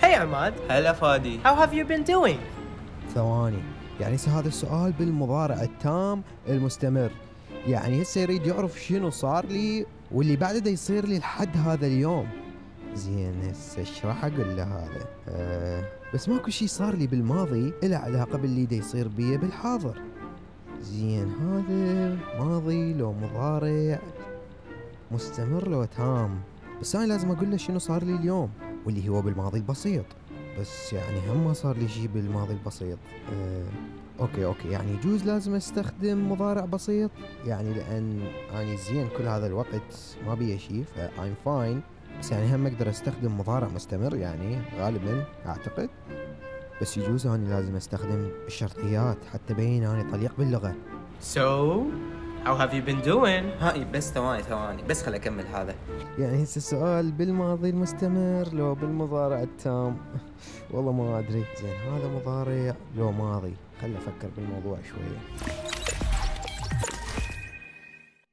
Hey عماد. هلا فادي. How have you been doing? ثواني، يعني هذا السؤال بالمضارع التام المستمر، يعني هسه يريد يعرف شنو صار لي واللي بعده دا يصير لي لحد هذا اليوم. زين هسه ايش راح اقول له هذا؟ بس ماكو شي صار لي بالماضي له علاقة باللي دا يصير بيه بالحاضر. زين هذا ماضي لو مضارع، مستمر لو تام، بس انا لازم اقول له شنو صار لي اليوم واللي هو بالماضي البسيط. بس يعني هم ما صار لي شي بالماضي البسيط. اوكي يعني يجوز لازم استخدم مضارع بسيط، يعني لان اني زين كل هذا الوقت ما بي شي I'm fine. بس يعني هم اقدر استخدم مضارع مستمر يعني غالبا اعتقد. بس يجوز اني لازم استخدم الشرطيات حتى بين اني طليق باللغة. So, how have you been doing? هاي بس ثواني بس خل اكمل هذا. يعني هسه السؤال بالماضي المستمر لو بالمضارع التام والله ما ادري. زين هذا مضارع لو ماضي، خل افكر بالموضوع شوية.